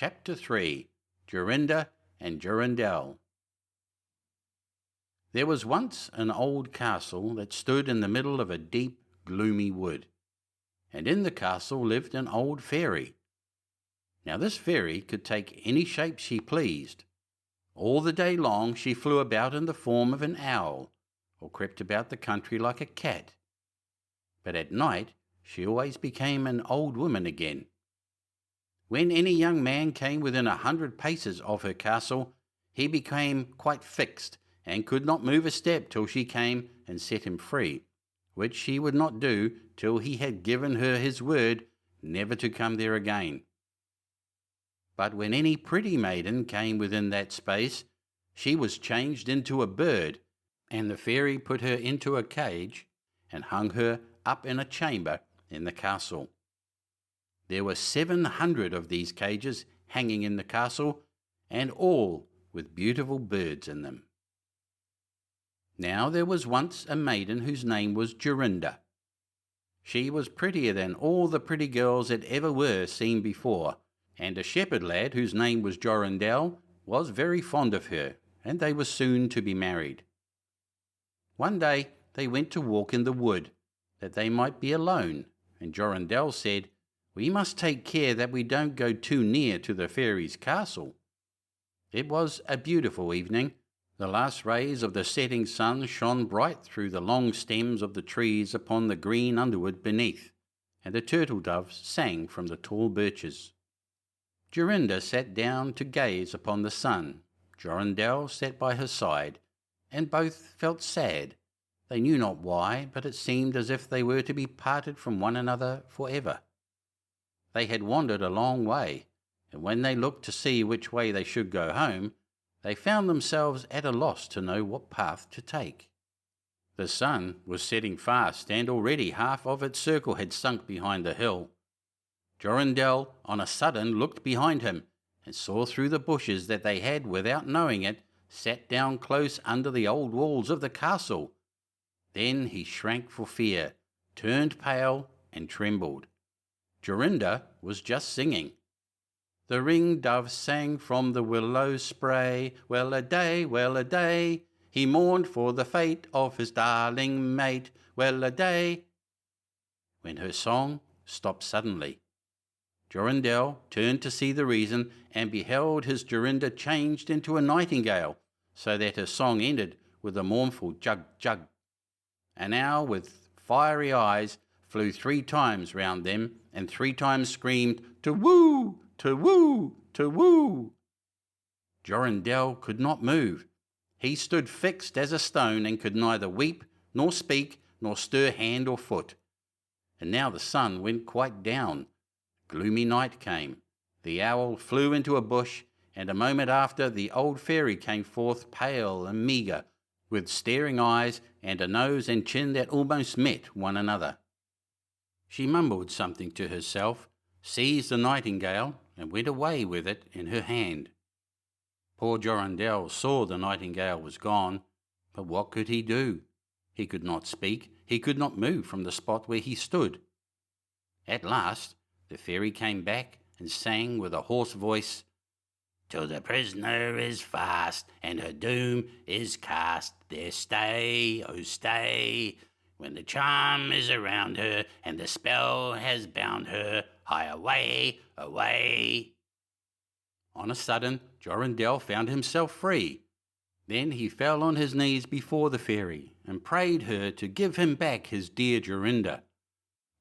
Chapter 3 Jorinda and Jorindel. There was once an old castle that stood in the middle of a deep, gloomy wood, and in the castle lived an old fairy. Now this fairy could take any shape she pleased. All the day long she flew about in the form of an owl, or crept about the country like a cat. But at night she always became an old woman again. When any young man came within 100 paces of her castle, he became quite fixed, and could not move a step till she came and set him free, which she would not do till he had given her his word never to come there again. But when any pretty maiden came within that space, she was changed into a bird, and the fairy put her into a cage, and hung her up in a chamber in the castle. There were 700 of these cages hanging in the castle, and all with beautiful birds in them. Now there was once a maiden whose name was Jorinda. She was prettier than all the pretty girls that ever were seen before, and a shepherd lad whose name was Jorindel was very fond of her, and they were soon to be married. One day they went to walk in the wood, that they might be alone, and Jorindel said, "We must take care that we don't go too near to the fairy's castle." It was a beautiful evening. The last rays of the setting sun shone bright through the long stems of the trees upon the green underwood beneath, and the turtle doves sang from the tall birches. Jorinda sat down to gaze upon the sun. Jorindel sat by her side, and both felt sad. They knew not why, but it seemed as if they were to be parted from one another for ever. They had wandered a long way, and when they looked to see which way they should go home, they found themselves at a loss to know what path to take. The sun was setting fast, and already half of its circle had sunk behind the hill. Jorindel on a sudden looked behind him, and saw through the bushes that they had, without knowing it, sat down close under the old walls of the castle. Then he shrank for fear, turned pale, and trembled. Jorinda was just singing. The ring-dove sang from the willow spray, well-a-day, well-a-day. He mourned for the fate of his darling mate, well-a-day. When her song stopped suddenly, Jorindel turned to see the reason, and beheld his Jorinda changed into a nightingale, so that her song ended with a mournful jug-jug. An owl with fiery eyes flew 3 times round them, and 3 times screamed, "To-woo! To-woo! To-woo!" Jorindel could not move. He stood fixed as a stone, and could neither weep, nor speak, nor stir hand or foot. And now the sun went quite down. Gloomy night came. The owl flew into a bush, and a moment after the old fairy came forth pale and meagre, with staring eyes and a nose and chin that almost met one another. She mumbled something to herself, seized the nightingale, and went away with it in her hand. Poor Jorindel saw the nightingale was gone, but what could he do? He could not speak, he could not move from the spot where he stood. At last the fairy came back and sang with a hoarse voice, "Till the prisoner is fast, and her doom is cast, there stay, oh stay. When the charm is around her, and the spell has bound her, hie away, away." On a sudden, Jorindel found himself free. Then he fell on his knees before the fairy, and prayed her to give him back his dear Jorinda.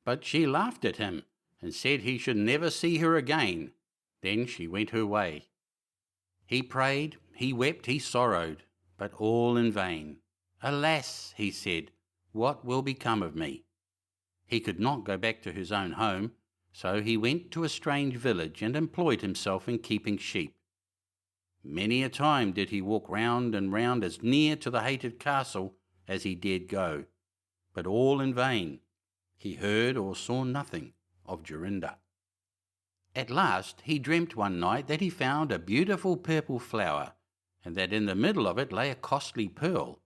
But she laughed at him, and said he should never see her again. Then she went her way. He prayed, he wept, he sorrowed, but all in vain. "Alas," he said, "what will become of me?" He could not go back to his own home, so he went to a strange village and employed himself in keeping sheep. Many a time did he walk round and round as near to the hated castle as he dared go, but all in vain. He heard or saw nothing of Jorinda. At last he dreamt one night that he found a beautiful purple flower, and that in the middle of it lay a costly pearl.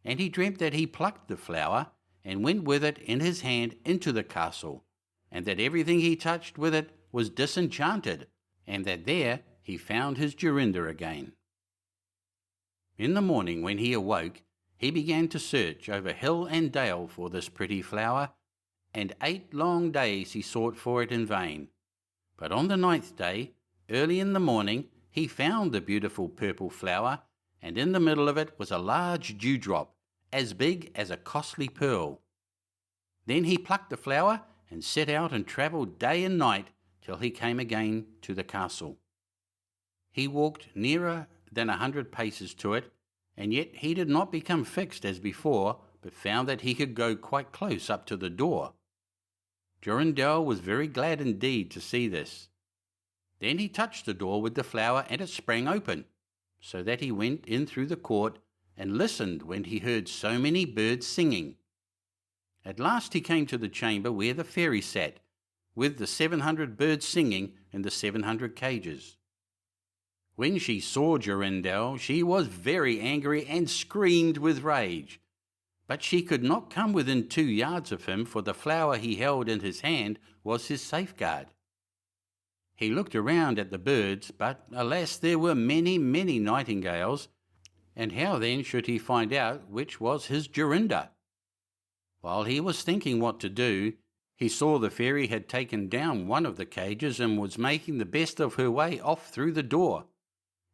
And he dreamt that he plucked the flower, and went with it in his hand into the castle, and that everything he touched with it was disenchanted, and that there he found his Jorinda again. In the morning when he awoke, he began to search over hill and dale for this pretty flower, and 8 long days he sought for it in vain. But on the 9th day, early in the morning, he found the beautiful purple flower, and in the middle of it was a large dewdrop, as big as a costly pearl. Then he plucked the flower and set out and travelled day and night till he came again to the castle. He walked nearer than 100 paces to it, and yet he did not become fixed as before, but found that he could go quite close up to the door. Jorindel was very glad indeed to see this. Then he touched the door with the flower, and it sprang open, so that he went in through the court and listened when he heard so many birds singing. At last he came to the chamber where the fairy sat, with the 700 birds singing in the 700 cages. When she saw Jorindel, she was very angry and screamed with rage. But she could not come within 2 yards of him, for the flower he held in his hand was his safeguard. He looked around at the birds, but alas, there were many, many nightingales, and how then should he find out which was his Jorinda? While he was thinking what to do, he saw the fairy had taken down one of the cages and was making the best of her way off through the door.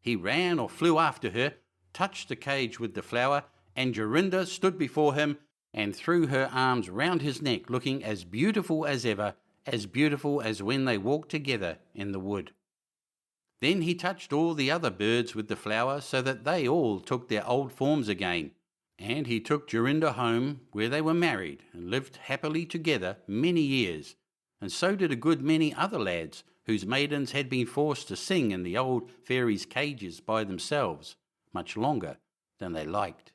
He ran or flew after her, touched the cage with the flower, and Jorinda stood before him and threw her arms round his neck, looking as beautiful as ever, as beautiful as when they walked together in the wood. Then he touched all the other birds with the flower, so that they all took their old forms again, and he took Jorinda home, where they were married and lived happily together many years, and so did a good many other lads, whose maidens had been forced to sing in the old fairies' cages by themselves much longer than they liked.